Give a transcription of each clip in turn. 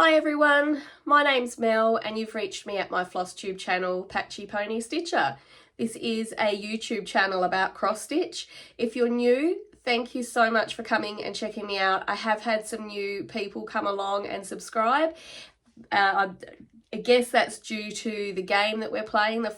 Hi everyone, my name's Mel and you've reached me at my Flosstube channel, Patchy Pony Stitcher. This is a YouTube channel about cross stitch. If you're new, thank you so much for coming and checking me out. I have had some new people come along and subscribe. I guess that's due to the game that we're playing, the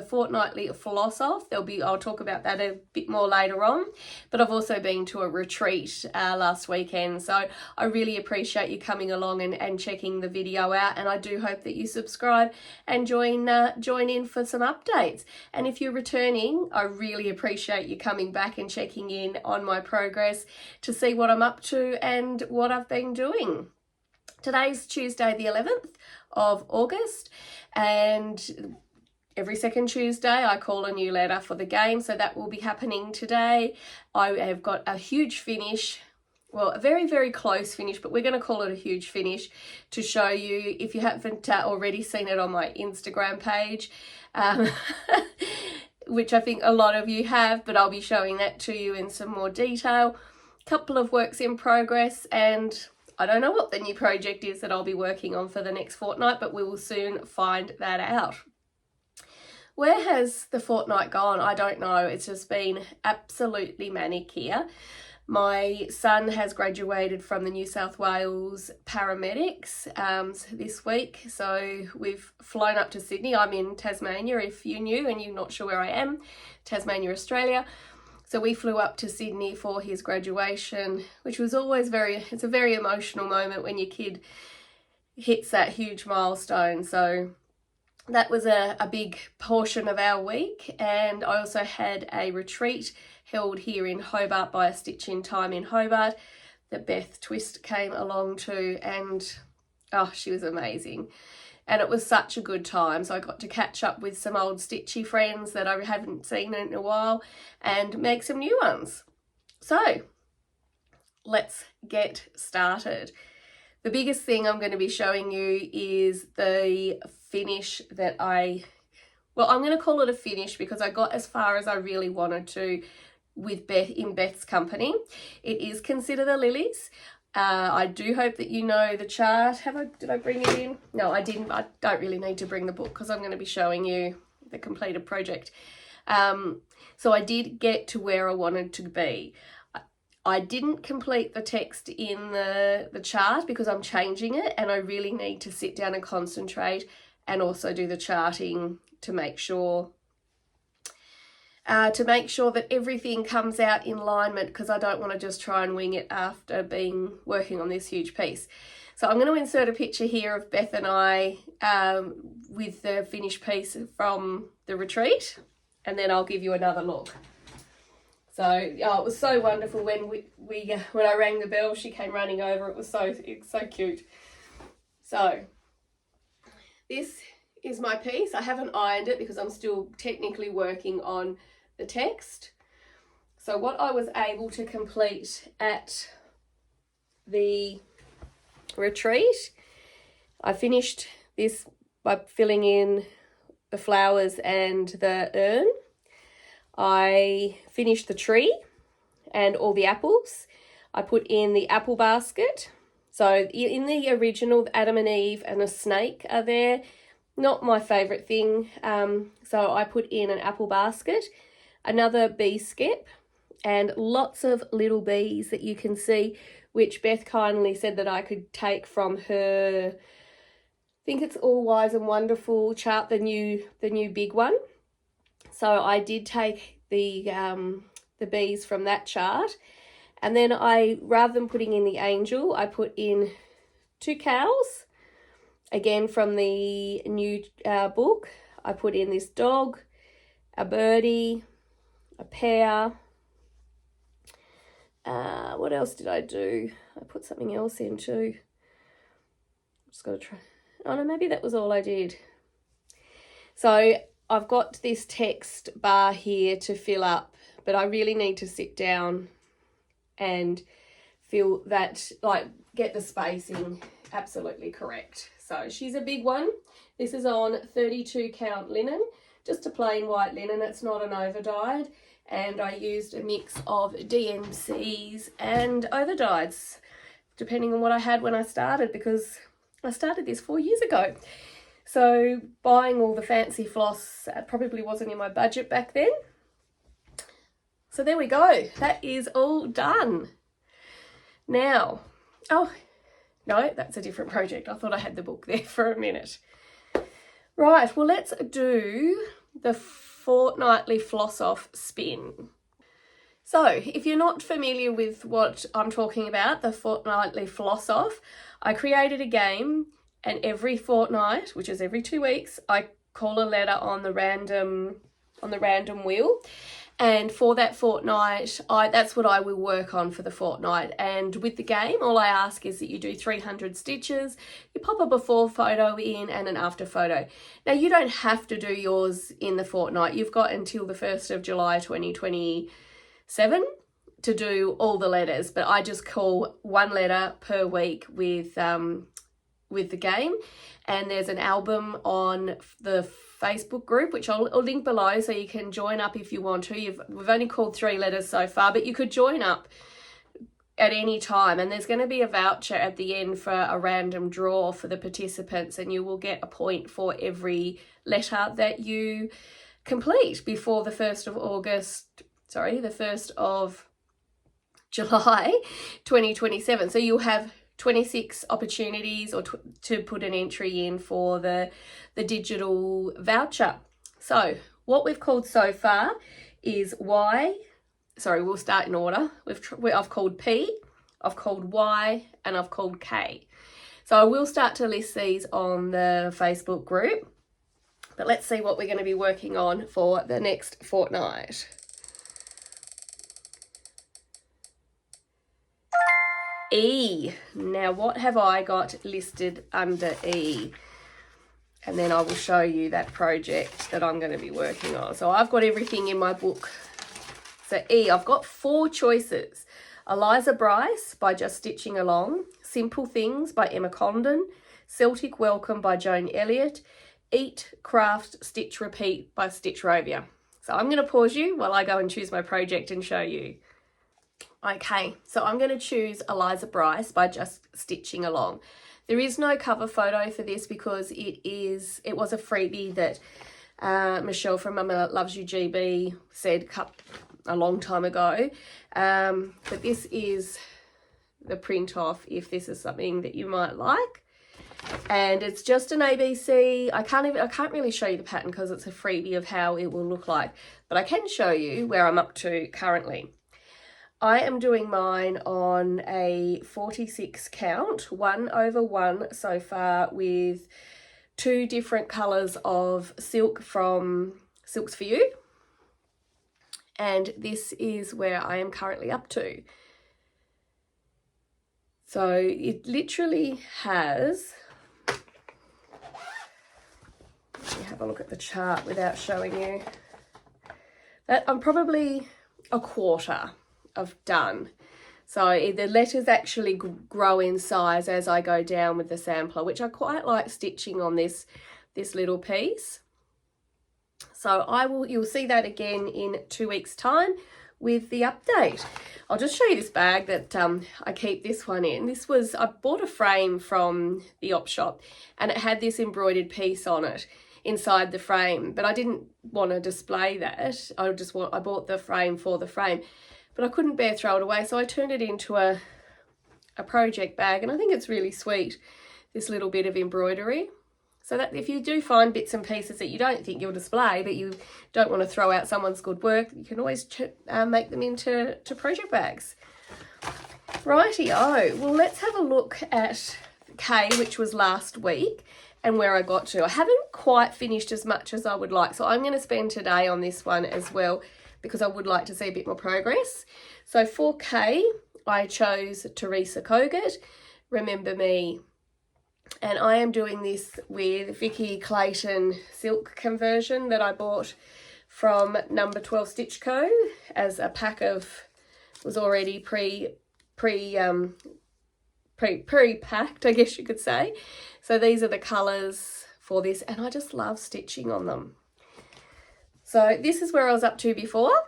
Fortnightly Floss Off. I'll talk about that a bit more later on. But I've also been to a retreat last weekend, so I really appreciate you coming along and checking the video out. And I do hope that you subscribe and join in for some updates. And if you're returning, I really appreciate you coming back and checking in on my progress to see what I'm up to and what I've been doing. Today's Tuesday the 11th of August, and every second Tuesday I call a new letter for the game, so that will be happening today. I have got a huge finish, well, a very, very close finish, but we're going to call it a huge finish to show you if you haven't already seen it on my Instagram page, which I think a lot of you have, but I'll be showing that to you in some more detail. Couple of works in progress, and I don't know what the new project is that I'll be working on for the next fortnight, but we will soon find that out. Where has the fortnight gone? I don't know. It's just been absolutely manic here. My son has graduated from the New South Wales paramedics this week, so we've flown up to Sydney. I'm in Tasmania, if you're new and you're not sure where I am, Tasmania, Australia. So we flew up to Sydney for his graduation, which was always it's a very emotional moment when your kid hits that huge milestone. So that was a big portion of our week. And I also had a retreat held here in Hobart by A Stitch in Time in Hobart that Beth Twist came along to, and oh, she was amazing. And it was such a good time. So I got to catch up with some old stitchy friends that I haven't seen in a while and make some new ones. So let's get started. The biggest thing I'm going to be showing you is the finish that I'm going to call it a finish because I got as far as I really wanted to with in Beth's company. It is Consider the Lilies. I do hope that you know the chart. Did I bring it in? No, I didn't. I don't really need to bring the book because I'm going to be showing you the completed project. So I did get to where I wanted to be. I didn't complete the text in the chart because I'm changing it, and I really need to sit down and concentrate and also do the charting to make sure that everything comes out in alignment, because I don't want to just try and wing it after working on this huge piece. So I'm going to insert a picture here of Beth and I with the finished piece from the retreat, and then I'll give you another look. So it was so wonderful when when I rang the bell, she came running over. It was so cute. So this is my piece. I haven't ironed it because I'm still technically working on the text. So what I was able to complete at the retreat, I finished this by filling in the flowers and the urn. I finished the tree and all the apples. I put in the apple basket. So in the original, Adam and Eve and a snake are there. Not my favourite thing, so I put in an apple basket, another bee skep, and lots of little bees that you can see, which Beth kindly said that I could take from her, I think it's All Wise and Wonderful chart, the new big one. So I did take the bees from that chart, and then rather than putting in the angel, I put in 2 cows. Again, from the new book, I put in this dog, a birdie, a pear. What else did I do? I put something else in too. Just got to try. Oh no, maybe that was all I did. So I've got this text bar here to fill up, but I really need to sit down and feel that, get the spacing absolutely correct. So she's a big one. This is on 32 count linen, just a plain white linen. It's not an over dyed, and I used a mix of DMCs and over dyes, depending on what I had when I started, because I started this 4 years ago. So buying all the fancy floss probably wasn't in my budget back then. So there we go. That is all done. Now, oh, no, that's a different project. I thought I had the book there for a minute. Right, well, let's do the Fortnightly Floss Off spin. So if you're not familiar with what I'm talking about, the Fortnightly Floss Off, I created a game, and every fortnight, which is every 2 weeks, I call a letter on the random wheel. And for that fortnight, that's what I will work on for the fortnight. And with the game, all I ask is that you do 300 stitches, you pop a before photo in and an after photo. Now, you don't have to do yours in the fortnight. You've got until the 1st of July 2027 to do all the letters, but I just call one letter per week with the game. And there's an album on the Facebook group, which I'll link below, so you can join up if you want to. We've only called 3 letters so far, but you could join up at any time. And there's going to be a voucher at the end for a random draw for the participants, and you will get a point for every letter that you complete before the 1st of July 2027. So you'll have 26 opportunities to put an entry in for the digital voucher. So what we've called so far is we'll start in order. I've called P, I've called Y, and I've called K. So I will start to list these on the Facebook group, but let's see what we're going to be working on for the next fortnight. E. Now, what have I got listed under E? And then I will show you that project that I'm going to be working on. So I've got everything in my book. So E, I've got 4 choices. Eliza Bryce by Just Stitching Along, Simple Things by Emma Condon, Celtic Welcome by Joan Elliott, Eat, Craft, Stitch, Repeat by Stitch Rovia. So I'm going to pause you while I go and choose my project and show you. Okay, so I'm going to choose Eliza Bryce by Just Stitching Along. There is no cover photo for this because it was a freebie that Michelle from Mama Loves You GB said a long time ago. But this is the print off if this is something that you might like. And it's just an ABC. I can't really show you the pattern because it's a freebie of how it will look like, but I can show you where I'm up to currently. I am doing mine on a 46 count, 1/1 so far, with 2 different colours of silk from Silks For You. And this is where I am currently up to. So it literally has, let me have a look at the chart without showing you, that I'm probably a quarter of done. So the letters actually grow in size as I go down with the sampler, which I quite like stitching on this little piece. So you'll see that again in 2 weeks time with the update. I'll just show you this bag that I keep this one in. I bought a frame from the op shop and it had this embroidered piece on it inside the frame, but I didn't want to display that. I bought the frame for the frame, but I couldn't bear throw it away, so I turned it into a project bag, and I think it's really sweet, this little bit of embroidery. So that if you do find bits and pieces that you don't think you'll display, but you don't want to throw out someone's good work, you can always make them into project bags. Righty-o, well, let's have a look at K, which was last week, and where I got to. I haven't quite finished as much as I would like, so I'm going to spend today on this one as well, because I would like to see a bit more progress. So for K, I chose Teresa Kogut, Remember Me. And I am doing this with Vicky Clayton silk conversion that I bought from Number 12 Stitch Co. as a pack of, was already pre-packed, I guess you could say. So these are the colours for this, and I just love stitching on them. So this is where I was up to before.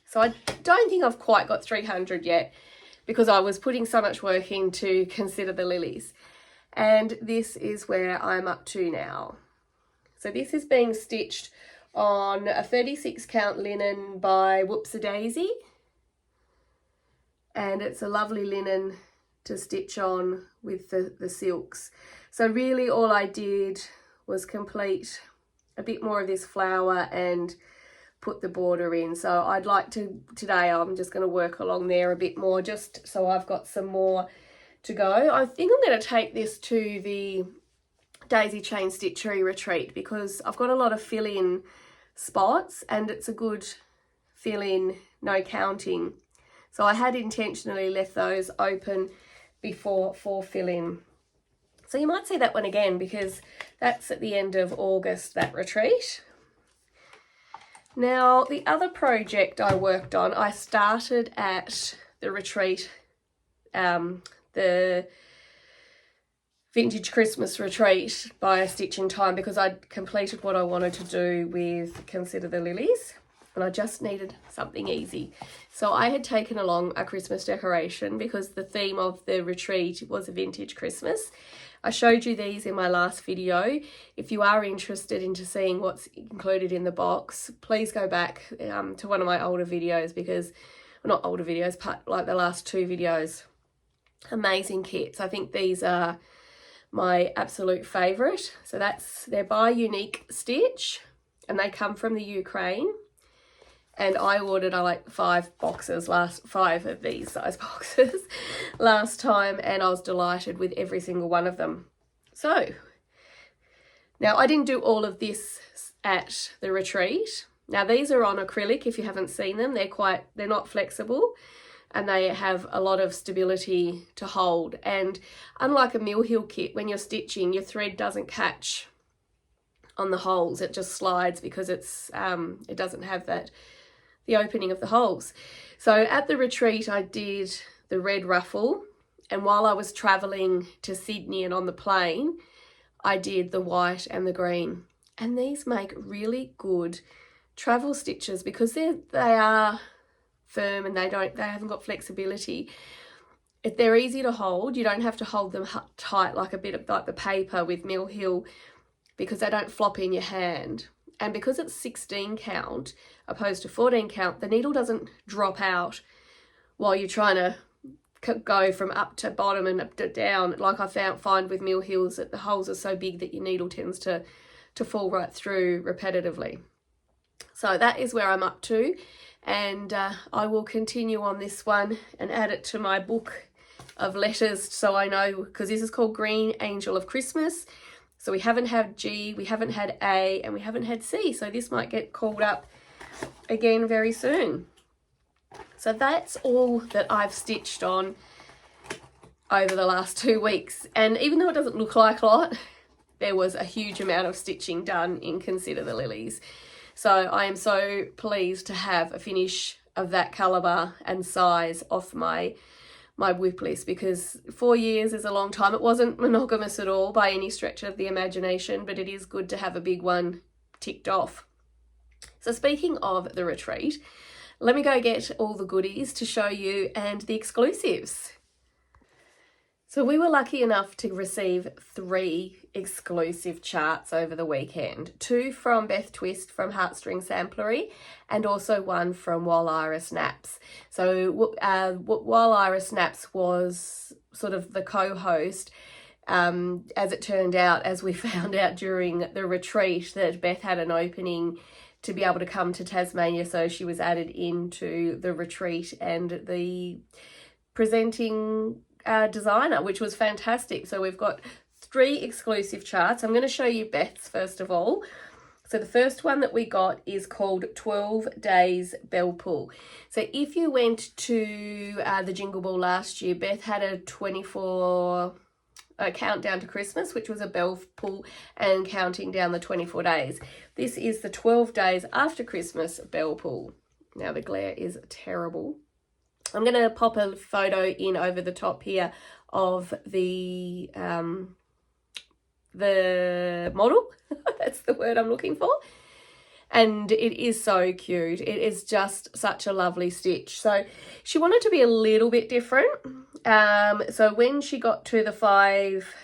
So I don't think I've quite got 300 yet. because I was putting so much work into Consider the Lilies. And this is where I'm up to now. So this is being stitched on a 36 count linen by Whoopsie-Daisy. And it's a lovely linen to stitch on with the silks. So really all I did was complete a bit more of this flower and put the border in. So I'd like to, today I'm just going to work along there a bit more, just so I've got some more to go. I think I'm going to take this to the Daisy Chain Stitchery retreat because I've got a lot of fill-in spots and it's a good fill-in, no counting. So I had intentionally left those open before for fill-in. So you might see that one again because that's at the end of August, that retreat. Now, the other project I worked on, I started at the retreat, the Vintage Christmas retreat by a stitch in time because I'd completed what I wanted to do with Consider the Lilies and I just needed something easy. So I had taken along a Christmas decoration because the theme of the retreat was a vintage Christmas. I showed you these in my last video. If you are interested into seeing what's included in the box, please go back to one of my older videos because, well, not older videos, but like the last two videos. Amazing kits. I think these are my absolute favourite. So they're by Unique Stitch and they come from the Ukraine. And I ordered like 5 of these size boxes last time and I was delighted with every single one of them. So now I didn't do all of this at the retreat. Now these are on acrylic if you haven't seen them. They're not flexible and they have a lot of stability to hold. And unlike a Mill Hill kit, when you're stitching, your thread doesn't catch on the holes. It just slides because it doesn't have the opening of the holes. So at the retreat, I did the red ruffle. And while I was traveling to Sydney and on the plane, I did the white and the green. And these make really good travel stitches because they are firm and they haven't got flexibility. If they're easy to hold, you don't have to hold them tight like a bit of like the paper with Mill Hill because they don't flop in your hand. And because it's 16 count opposed to 14 count, the needle doesn't drop out while you're trying to go from up to bottom and up to down. Like I find with Mill Hills that the holes are so big that your needle tends to fall right through repetitively. So that is where I'm up to. And I will continue on this one and add it to my book of letters so I know, because this is called Green Angel of Christmas. So we haven't had G, we haven't had A, and we haven't had C. So this might get called up again very soon. So that's all that I've stitched on over the last 2 weeks. And even though it doesn't look like a lot, there was a huge amount of stitching done in Consider the Lilies. So I am so pleased to have a finish of that calibre and size off my whip list because 4 years is a long time. It wasn't monogamous at all by any stretch of the imagination, but it is good to have a big one ticked off. So speaking of the retreat, let me go get all the goodies to show you and the exclusives. So we were lucky enough to receive 3 exclusive charts over the weekend. 2 from Beth Twist from Heartstring Samplery and also 1 from While Iris Naps. So While Iris Naps was sort of the co-host, as it turned out, as we found out during the retreat, that Beth had an opening to be able to come to Tasmania, so she was added into the retreat and the presenting designer, which was fantastic. So we've got 3 exclusive charts. I'm going to show you Beth's first of all. So the first one that we got is called 12 Days Bell Pull. So if you went to the Jingle Ball last year, Beth had a 24 countdown to Christmas, which was a bell pull and counting down the 24 days. This is the 12 days after Christmas bell pull. Now the glare is terrible. I'm going to pop a photo in over the top here of the model. That's the word I'm looking for. and it is so cute. It is just such a lovely stitch. So she wanted to be a little bit different. So when she got to the 5,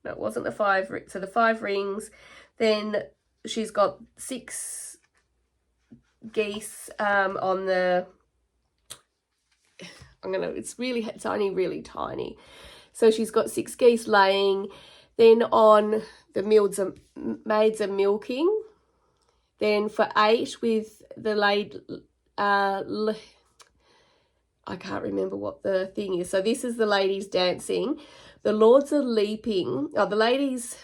no, it wasn't the 5, so the 5 rings, then she's got 6 geese on the, it's only really tiny. So she's got 6 geese laying, then on the maids are milking, then for 8 with the I can't remember what the thing is. So this is the ladies dancing. The lords are leaping. Oh, the ladies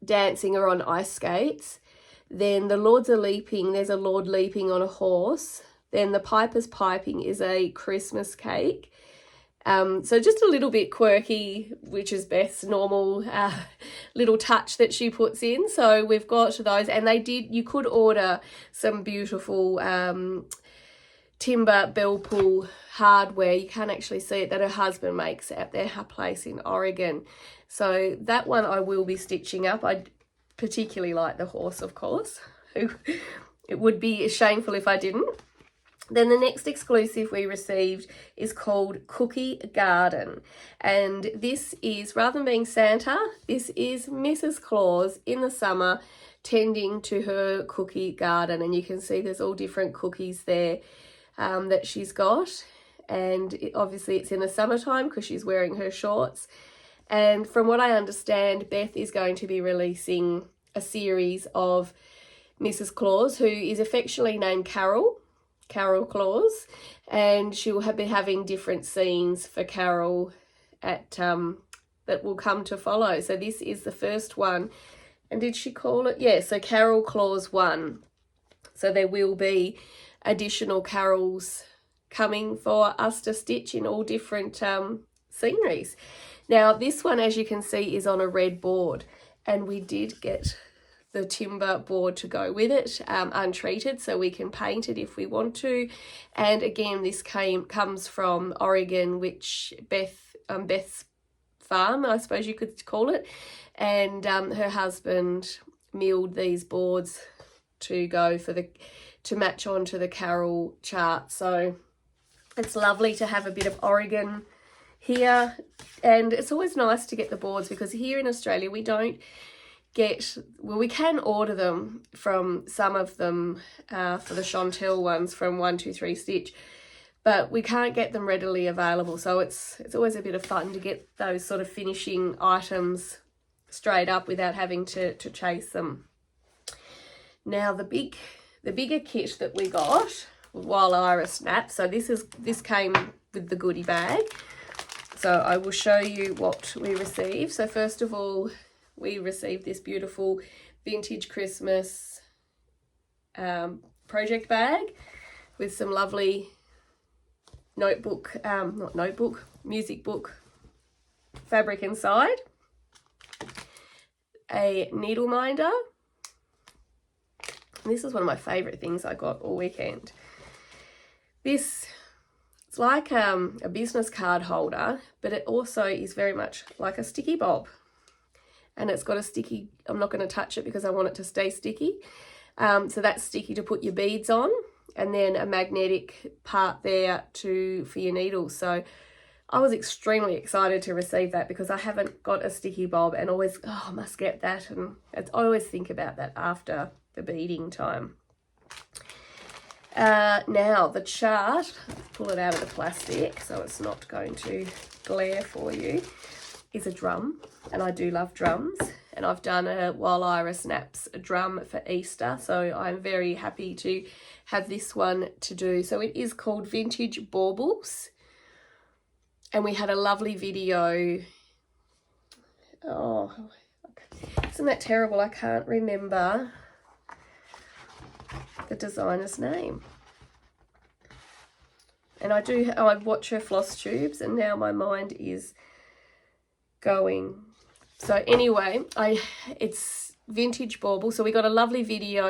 dancing are on ice skates. Then the lords are leaping. There's a lord leaping on a horse. Then the piper's piping is a Christmas cake. So just a little bit quirky, which is Beth's normal little touch that she puts in. So we've got those, and you could order some beautiful timber bell pull hardware. You can't actually see it, that her husband makes at their place in Oregon. So that one I will be stitching up. I particularly like the horse, of course. It would be shameful if I didn't. Then the next exclusive we received is called Cookie Garden. And this is, rather than being Santa, this is Mrs. Claus in the summer tending to her cookie garden. And you can see there's all different cookies there that she's got. And obviously it's in the summertime because she's wearing her shorts. And from what I understand, Beth is going to be releasing a series of Mrs. Claus, who is affectionately named Carol Claus, and she will be having different scenes for Carol at that will come to follow. So this is the first one. And did she call it? Yeah, so Carol Claus 1. So there will be additional carols coming for us to stitch in all different sceneries. Now this one, as you can see, is on a red board, and we did get the timber board to go with it, untreated, so we can paint it if we want to. And again, this comes from Oregon, which Beth's farm, I suppose you could call it, and her husband milled these boards to go to match onto the Carol chart. So it's lovely to have a bit of Oregon here, and it's always nice to get the boards, because here in Australia we don't get, well, we can order them from some of them for the Chantilly ones from 123 Stitch, but we can't get them readily available. So it's always a bit of fun to get those sort of finishing items straight up without having to chase them. Now the bigger kit that we got, Wild Iris Snap. So this came with the goodie bag. So I will show you what we received. So first of all, we received this beautiful vintage Christmas project bag with some lovely music book fabric inside, a needle minder. And this is one of my favourite things I got all weekend. It's like a business card holder, but it also is very much like a sticky bob. And it's got a sticky, I'm not going to touch it because I want it to stay sticky. So that's sticky to put your beads on, and then a magnetic part there for your needles. So I was extremely excited to receive that, because I haven't got a sticky bob, and always, I must get that. And I always think about that after the beading time. Now the chart, pull it out of the plastic so it's not going to glare for you, is a drum, and I do love drums, and I've done a Wild Iris Snaps drum for Easter, so I'm very happy to have this one to do. So it is called Vintage Baubles, and we had a lovely video. Oh, isn't that terrible? I can't remember the designer's name. And I watch her floss tubes, and now my mind is going. So anyway, it's Vintage Bauble. So we got a lovely video,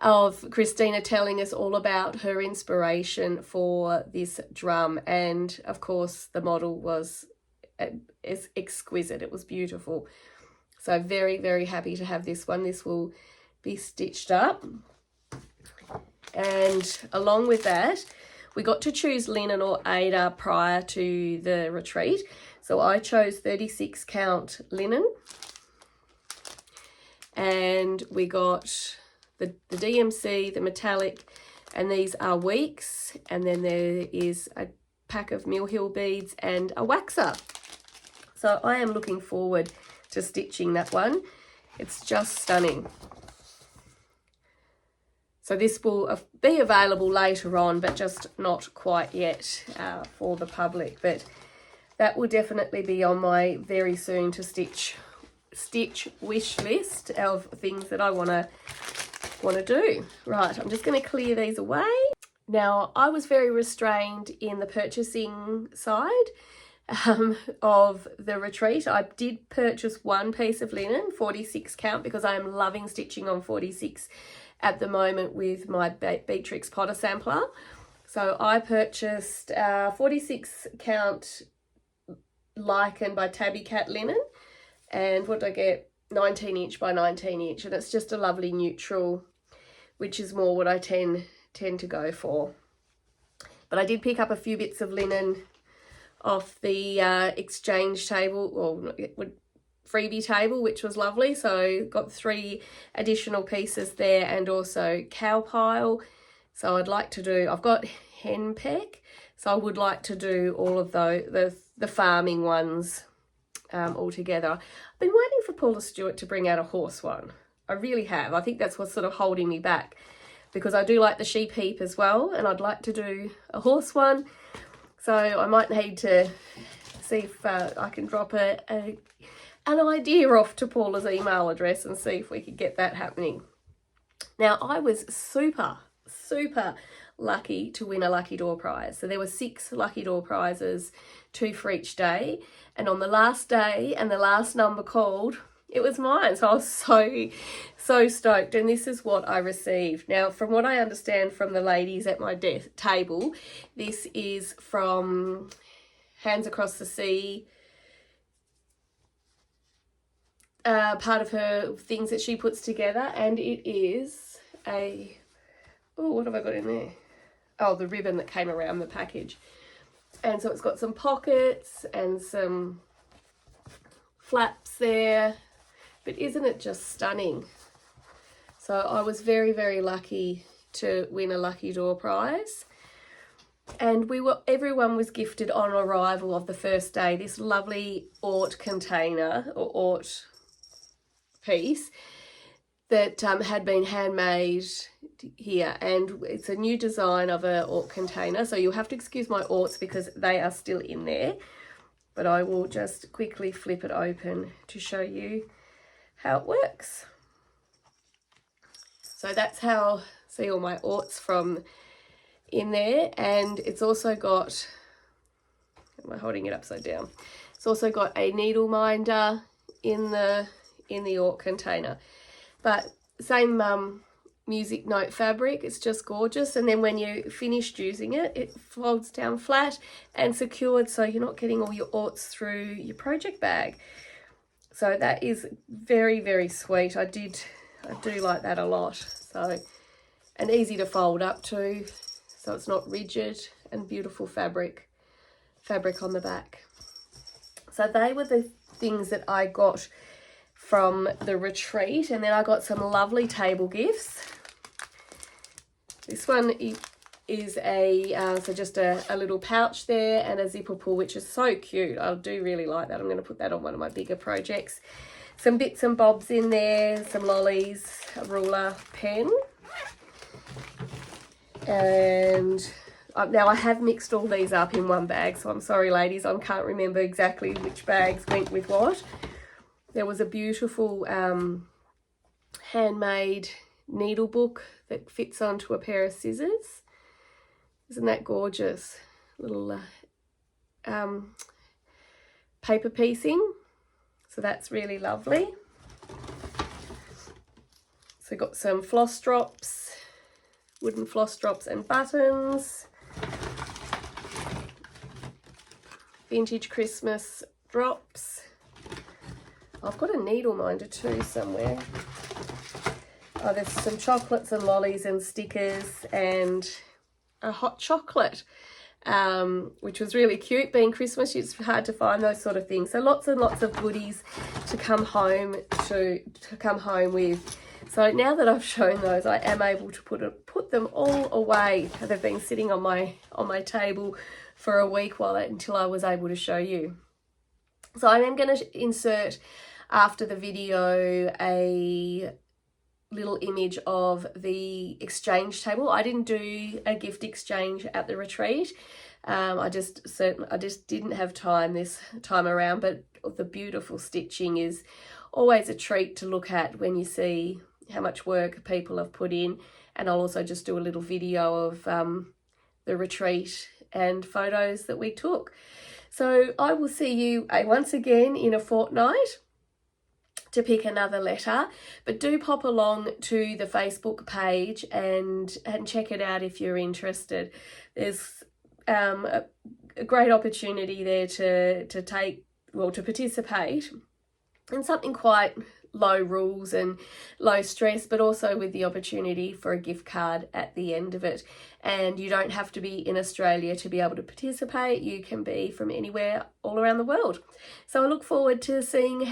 of Christina telling us all about her inspiration for this drum, and of course the model was exquisite. It was beautiful. So very, very happy to have this one. This will be stitched up. And along with that, we got to choose linen or Aida prior to the retreat. So I chose 36 count linen. And we got the DMC, the metallic, and these are weeks. And then there is a pack of Mill Hill beads and a waxer. So I am looking forward to stitching that one. It's just stunning. So this will be available later on, but just not quite yet for the public. But that will definitely be on my very soon to stitch wish list of things that I want to do. Right, I'm just going to clear these away. Now, I was very restrained in the purchasing side of the retreat. I did purchase one piece of linen, 46 count, because I am loving stitching on 46 at the moment with my Beatrix Potter sampler. So I purchased 46 count Lichen by Tabby Cat linen, and what did I get? 19 inch by 19 inch, and it's just a lovely neutral, which is more what I tend to go for. But I did pick up a few bits of linen off the exchange table, or freebie table, which was lovely. So got 3 additional pieces there, and also cow pile. So I'd like to do, I've got hen peck, so I would like to do all of the farming ones all together. I've been waiting for Paula Stewart to bring out a horse one. I really have. I think that's what's sort of holding me back, because I do like the sheep heap as well, and I'd like to do a horse one. So I might need to see if I can drop an idea off to Paula's email address and see if we could get that happening. Now, I was super lucky to win a lucky door prize. So there were 6 lucky door prizes, 2 for each day. And on the last day and the last number called, it was mine. So I was so stoked. And this is what I received. Now, from what I understand from the ladies at my table, this is from Hands Across the Sea, part of her things that she puts together. And it is a, oh, what have I got in there? Oh, the ribbon that came around the package. And so it's got some pockets and some flaps there. But isn't it just stunning? So I was very lucky to win a lucky door prize. And everyone was gifted on arrival of the first day this lovely Ort container, or Ort piece, that had been handmade here. And it's a new design of a Ort container. So you'll have to excuse my Orts because they are still in there. But I will just quickly flip it open to show you how it works. So that's how, see all my Orts from in there. And it's also got, am I holding it upside down? It's also got a needle minder in the Ort container. But same music note fabric, it's just gorgeous. And then when you finished using it, it folds down flat and secured, so you're not getting all your Orts through your project bag. So that is very sweet. I do like that a lot. So, and easy to fold up too, so it's not rigid, and beautiful fabric on the back. So they were the things that I got from the retreat. And then I got some lovely table gifts. This one is so just a little pouch there and a zipper pull, which is so cute. I do really like that. I'm going to put that on one of my bigger projects. Some bits and bobs in there, some lollies, a ruler, pen. And now I have mixed all these up in one bag, so I'm sorry ladies, I can't remember exactly which bags went with what. There was a beautiful handmade needle book that fits onto a pair of scissors. Isn't that gorgeous? Little paper piecing. So that's really lovely. So got some floss drops, wooden floss drops and buttons. Vintage Christmas drops. I've got a needle minder too somewhere. Oh, there's some chocolates and lollies and stickers and a hot chocolate, which was really cute. Being Christmas, it's hard to find those sort of things. So lots and lots of goodies to come home with. So now that I've shown those, I am able to put them all away. They've been sitting on my table for a week until I was able to show you. So I am going to insert after the video a little image of the exchange table. I didn't do a gift exchange at the retreat. I just didn't have time this time around, but the beautiful stitching is always a treat to look at when you see how much work people have put in. And I'll also just do a little video of the retreat and photos that we took. So I will see you once again in a fortnight to pick another letter, but do pop along to the Facebook page and check it out if you're interested. There's a great opportunity there to participate in something quite low rules and low stress, but also with the opportunity for a gift card at the end of it. And you don't have to be in Australia to be able to participate. You can be from anywhere all around the world. So I look forward to seeing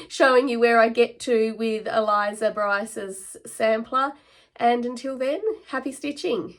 showing you where I get to with Eliza Bryce's sampler. And until then, happy stitching.